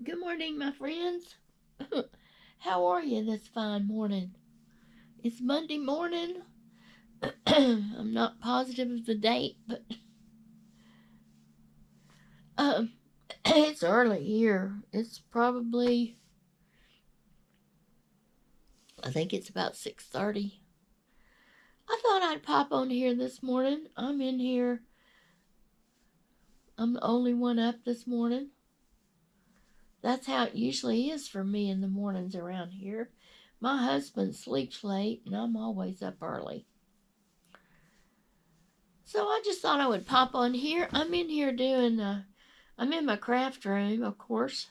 Good morning, my friends. How are you this fine morning? It's Monday morning. I'm not positive of the date, but um, it's early here. It's probably, I think it's about 6:30. I thought I'd pop on here this morning. I'm in here. I'm the only one up this morning. That's how it usually is for me in the mornings around here. My husband sleeps late, and I'm always up early. So I just thought I would pop on here. I'm in here doing, I'm in my craft room, of course.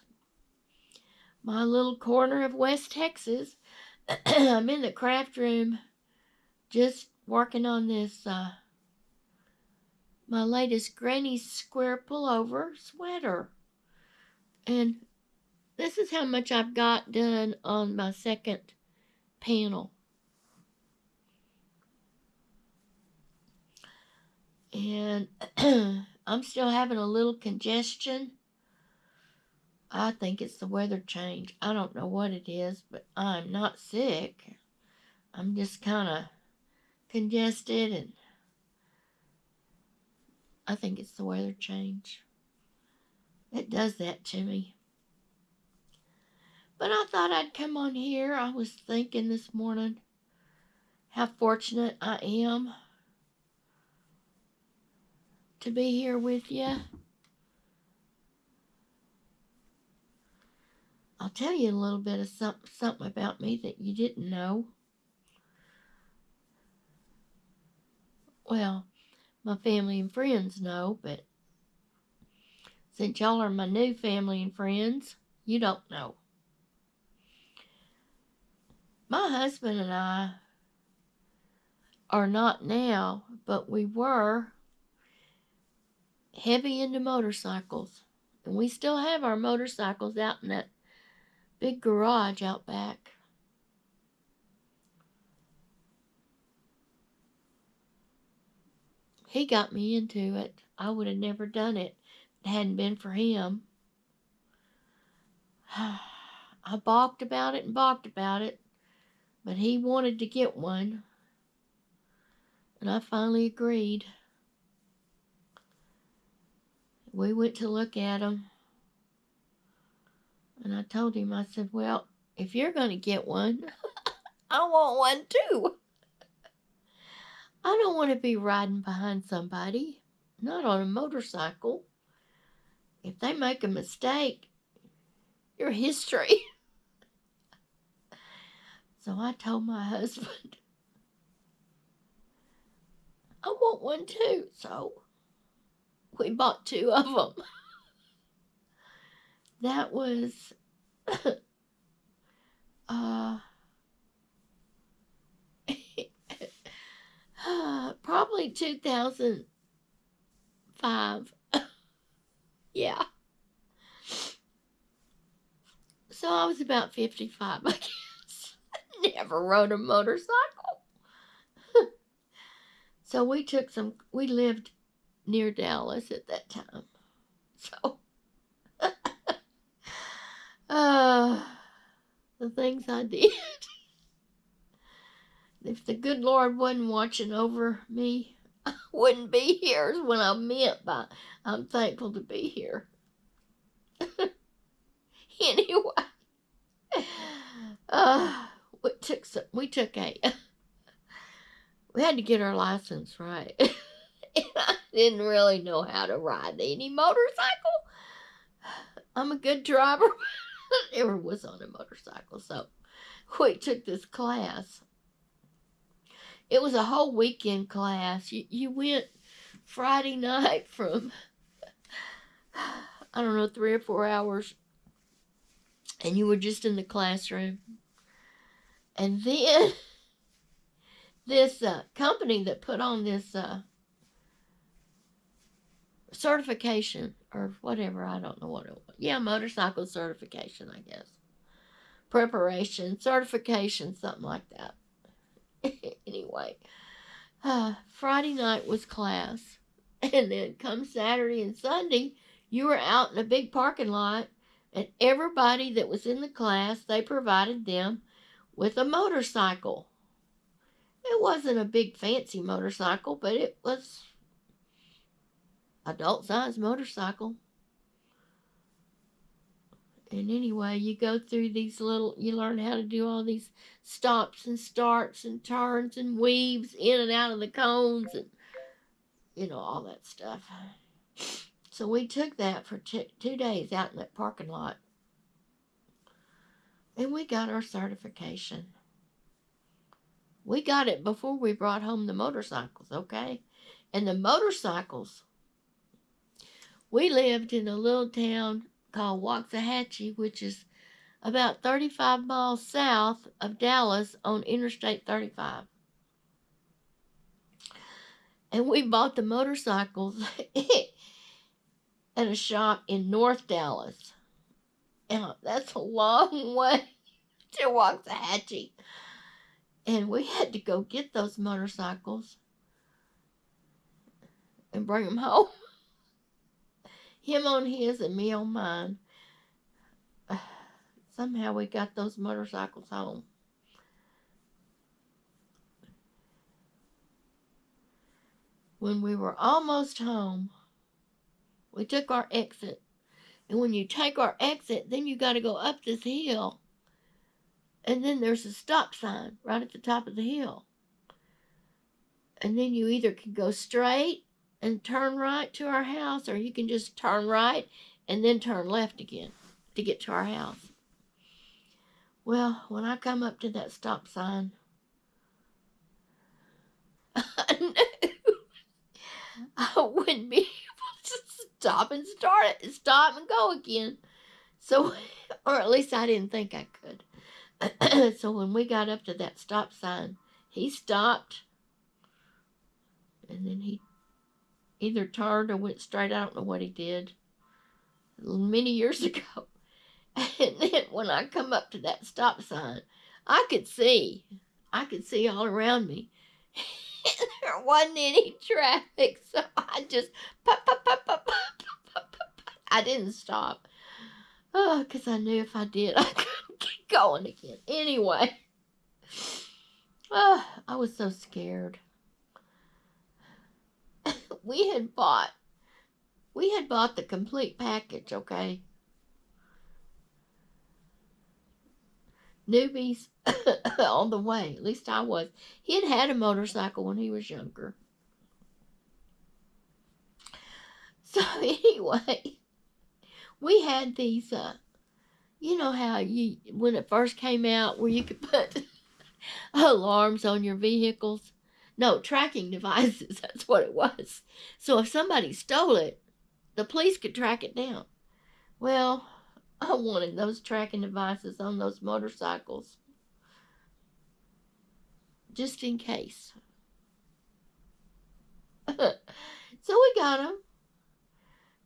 My little corner of West Texas. I'm in the craft room just working on this, my latest Granny Square pullover sweater. And this is how much I've got done on my second panel. And I'm still having a little congestion. I think it's the weather change. I don't know what it is, but I'm not sick. I'm just kind of congested, and I think it's the weather change. It does that to me. But I thought I'd come on here. I was thinking this morning how fortunate I am to be here with you. I'll tell you a little bit of something about me that you didn't know. Well, my family and friends know, but since y'all are my new family and friends, you don't know. My husband and I are not now, but we were heavy into motorcycles. And we still have our motorcycles out in that big garage out back. He got me into it. I would have never done it if it hadn't been for him. I balked about it and balked about it, but he wanted to get one, and I finally agreed. We went to look at them, and I told him, I said, well, if you're going to get one, I want one too. I don't want to be riding behind somebody, not on a motorcycle. If they make a mistake, you're history. So I told my husband, I want one too. So we bought two of them. That was probably 2005. Yeah. So I was about 55, I guess. Never rode a motorcycle. So we lived near Dallas at that time. So, the things I did. If the good Lord wasn't watching over me, I wouldn't be here, is what I meant by I'm thankful to be here. Anyway, we had to get our license right. And I didn't really know how to ride any motorcycle. I'm a good driver, but I never was on a motorcycle. So we took this class. It was a whole weekend class. You went Friday night from, I don't know, 3 or 4 hours, and you were just in the classroom. And then this company that put on this certification or whatever, I don't know what it was. Yeah, motorcycle certification, I guess. Preparation, certification, something like that. Anyway, Friday night was class. And then come Saturday and Sunday, you were out in a big parking lot And everybody that was in the class, they provided them with a motorcycle. It wasn't a big fancy motorcycle, but it was adult-sized motorcycle. And anyway, you go through these you learn how to do all these stops and starts and turns and weaves in and out of the cones and, all that stuff. So we took that for 2 days out in that parking lot. And we got our certification. We got it before we brought home the motorcycles, okay? And the motorcycles, we lived in a little town called Waxahachie, which is about 35 miles south of Dallas on Interstate 35. And we bought the motorcycles at a shop in North Dallas. And that's a long way to Waxahachie. And we had to go get those motorcycles and bring them home. Him on his and me on mine. Somehow we got those motorcycles home. When we were almost home, we took our exit. And when you take our exit, then you got to go up this hill. And then there's a stop sign right at the top of the hill. And then you either can go straight and turn right to our house, or you can just turn right and then turn left again to get to our house. Well, when I come up to that stop sign, I knew I wouldn't be able to stop and go again. So, or at least I didn't think I could. So when we got up to that stop sign, he stopped, and then he either turned or went straight. I don't know what he did. Many years ago. And then when I come up to that stop sign, I could see all around me. There wasn't any traffic, so I just pop. I didn't stop. Oh, because I knew if I did, I couldn't keep going again. Anyway, I was so scared. We had bought the complete package, okay? Newbies on the way. At least I was. He had a motorcycle when he was younger. So anyway, we had these, you know how when it first came out, where you could put alarms on your vehicles? No, tracking devices, that's what it was. So if somebody stole it, the police could track it down. Well, I wanted those tracking devices on those motorcycles, just in case. So we got them.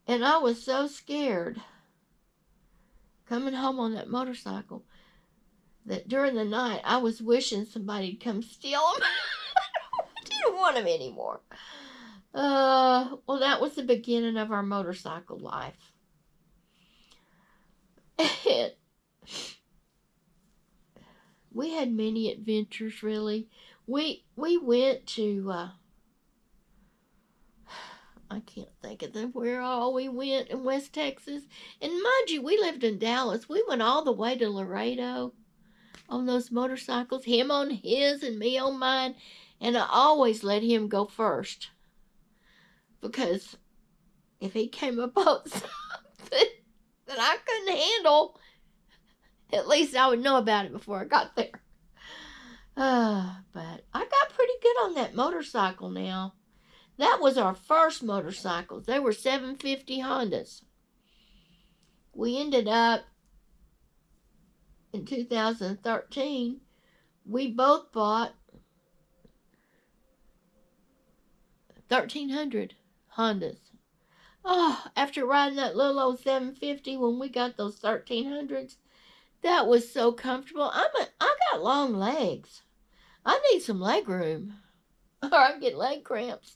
And I was so scared coming home on that motorcycle that during the night I was wishing somebody'd come steal them. I didn't want them anymore. Well, that was the beginning of our motorcycle life. And we had many adventures, really. We went to... I can't think of where all we went in West Texas. And mind you, we lived in Dallas. We went all the way to Laredo on those motorcycles. Him on his and me on mine. And I always let him go first. Because if he came up on something that I couldn't handle, at least I would know about it before I got there. But I got pretty good on that motorcycle now. That was our first motorcycles. They were 750 Hondas. We ended up, in 2013, we both bought 1,300 Hondas. Oh, after riding that little old 750 when we got those 1,300s, that was so comfortable. I got long legs. I need some leg room, or I get leg cramps.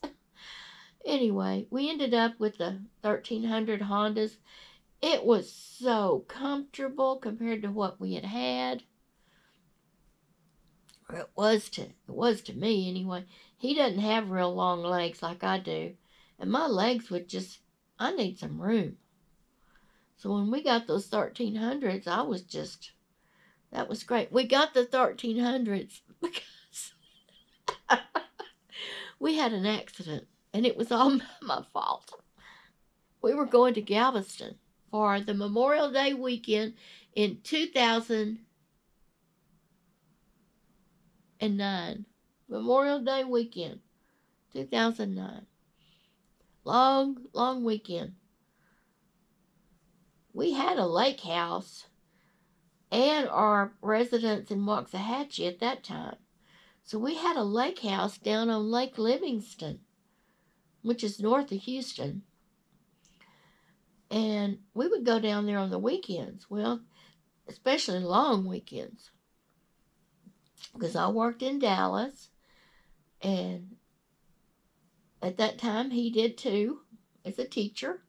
Anyway, we ended up with the 1,300 Hondas, It was so comfortable compared to what we had had. Or it was to me anyway. He doesn't have real long legs like I do. And my legs would just, I need some room. So when we got those 1300s, that was great. We got the 1300s because we had an accident and it was all my fault. We were going to Galveston for the Memorial Day weekend in 2009. Memorial Day weekend, 2009. Long weekend. We had a lake house and our residence in Waxahachie at that time. So we had a lake house down on Lake Livingston, which is north of Houston. And we would go down there on the weekends. Well, especially long weekends. Because I worked in Dallas. And at that time, he did too, as a teacher.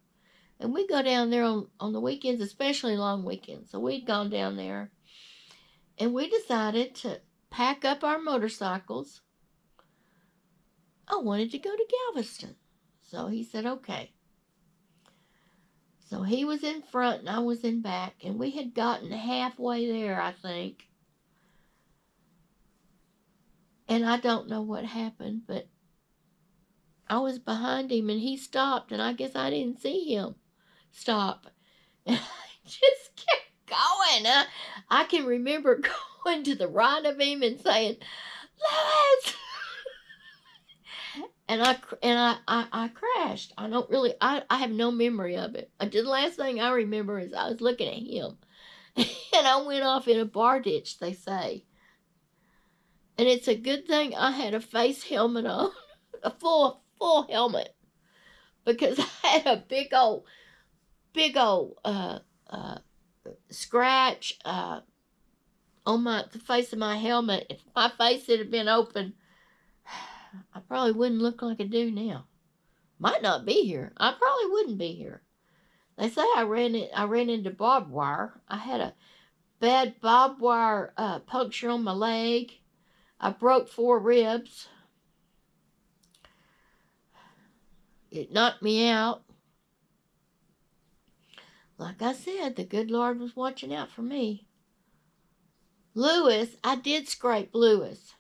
And we'd go down there on the weekends, especially long weekends. So we'd gone down there. And we decided to pack up our motorcycles. I wanted to go to Galveston. So he said, okay. So he was in front and I was in back. And we had gotten halfway there, I think. And I don't know what happened, but I was behind him and he stopped. And I guess I didn't see him stop. And I just kept going. I can remember going to the right of him and saying, Lois! And I crashed. I have no memory of it. The last thing I remember is I was looking at him. And I went off in a bar ditch, they say. And it's a good thing I had a face helmet on, a full helmet, because I had a big old scratch on the face of my helmet. If my face had been open, I probably wouldn't look like I do now. Might not be here. I probably wouldn't be here. They say I ran into barbed wire. I had a bad barbed wire puncture on my leg. I broke 4 ribs. It knocked me out. Like I said, the good Lord was watching out for me. Lewis, I did scrape Lewis.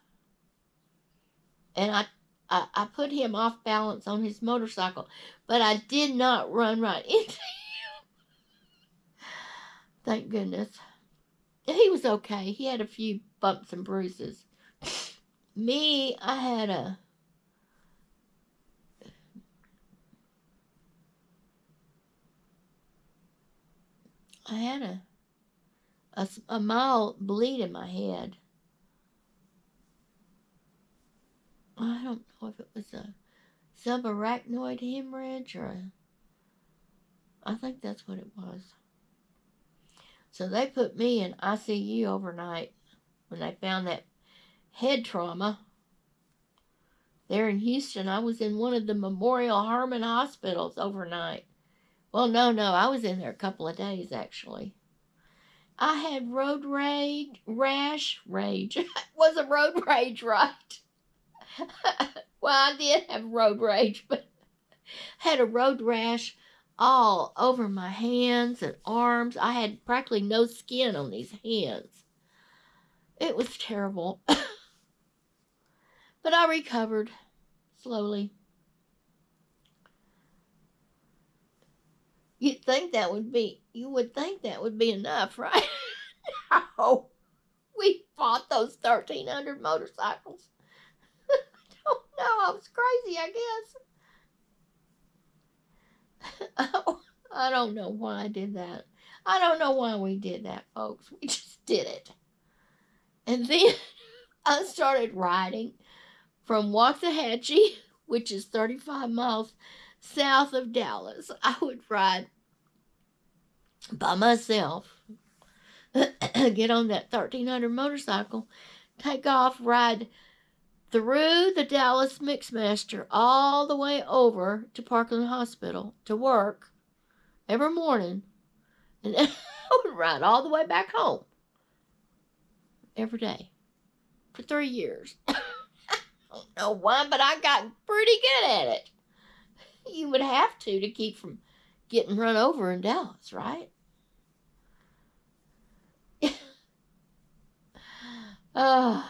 And I put him off balance on his motorcycle. But I did not run right into him. Thank goodness. He was okay. He had a few bumps and bruises. Me, I had a mild bleed in my head. I don't know if it was a subarachnoid hemorrhage I think that's what it was. So they put me in ICU overnight when they found that head trauma. There in Houston, I was in one of the Memorial Hermann hospitals overnight. Well, no, I was in there a couple of days, actually. I had road rage. It wasn't road rage, right? Well, I did have road rage, but had a road rash all over my hands and arms. I had practically no skin on these hands. It was terrible. But I recovered slowly. You would think that would be enough, right? No. We bought those 1,300 motorcycles. I don't know. I was crazy, I guess. I don't know why I did that. I don't know why we did that, folks. We just did it. And then I started riding from Waxahachie, which is 35 miles south of Dallas. I would ride by myself, get on that 1,300 motorcycle, take off, ride through the Dallas Mixmaster all the way over to Parkland Hospital to work every morning. And then I would ride all the way back home every day for 3 years. I don't know why, but I got pretty good at it. You would have to keep from getting run over in Dallas, right? uh,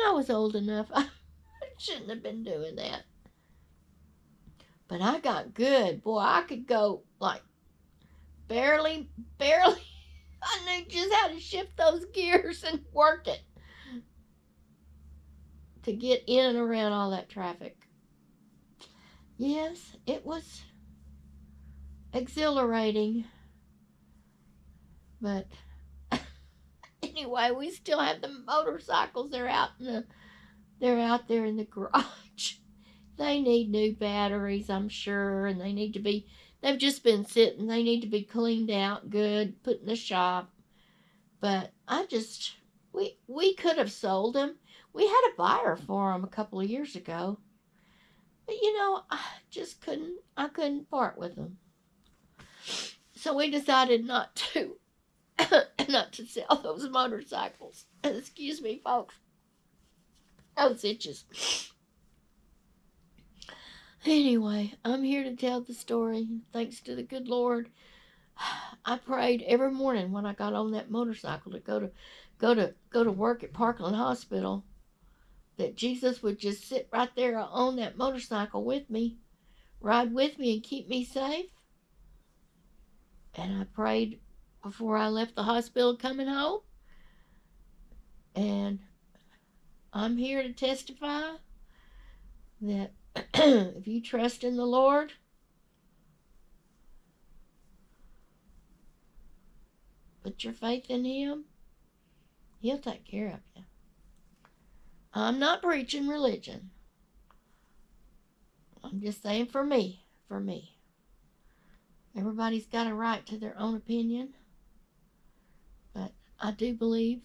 I was old enough. I shouldn't have been doing that. But I got good. Boy, I could go like barely. I knew just how to shift those gears and work it to get in and around all that traffic. Yes, it was exhilarating. But anyway, we still have the motorcycles. They're out there in the garage. They need new batteries, I'm sure, and they've just been sitting. They need to be cleaned out good, put in the shop. But we could have sold them. We had a buyer for them a couple of years ago. But I just couldn't part with them. So we decided not to sell those motorcycles. Excuse me, folks. Those itches. Anyway, I'm here to tell the story. Thanks to the good Lord. I prayed every morning when I got on that motorcycle to go to work at Parkland Hospital that Jesus would just sit right there on that motorcycle with me, ride with me, and keep me safe. And I prayed before I left the hospital coming home. And I'm here to testify that if you trust in the Lord, put your faith in Him, He'll take care of you. I'm not preaching religion. I'm just saying for me. Everybody's got a right to their own opinion. But I do believe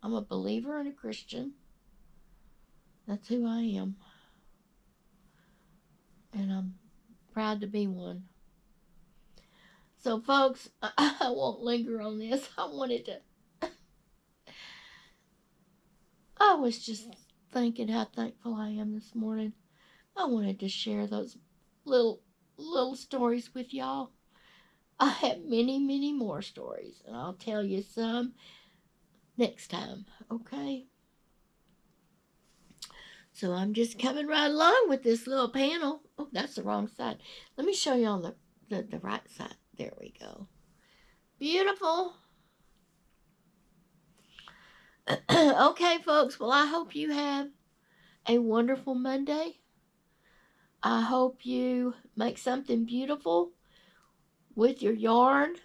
I'm a believer and a Christian. That's who I am. And I'm proud to be one. So, folks, I won't linger on this. I was just thinking how thankful I am this morning. I wanted to share those little stories with y'all. I have many, many more stories, and I'll tell you some next time, okay? So I'm just coming right along with this little panel. Oh, that's the wrong side. Let me show you on the right side. There we go. Beautiful. Okay, folks. Well, I hope you have a wonderful Monday. I hope you make something beautiful with your yarn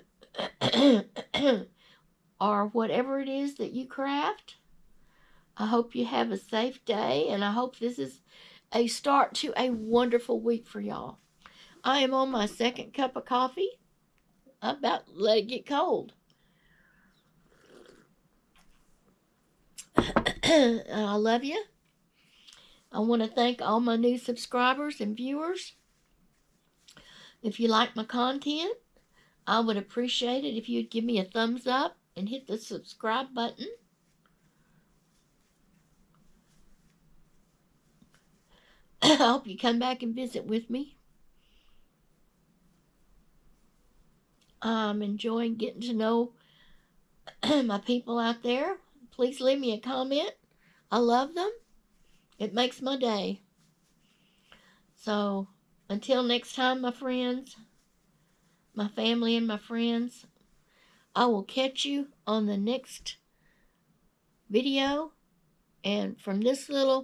or whatever it is that you craft. I hope you have a safe day, and I hope this is a start to a wonderful week for y'all. I am on my second cup of coffee. I'm about to let it get cold. I love you. I want to thank all my new subscribers and viewers. If you like my content, I would appreciate it if you'd give me a thumbs up and hit the subscribe button. I hope you come back and visit with me. I'm enjoying getting to know my people out there. Please leave me a comment. I love them. It makes my day. So, until next time, my friends, my family and my friends, I will catch you on the next video. And from this little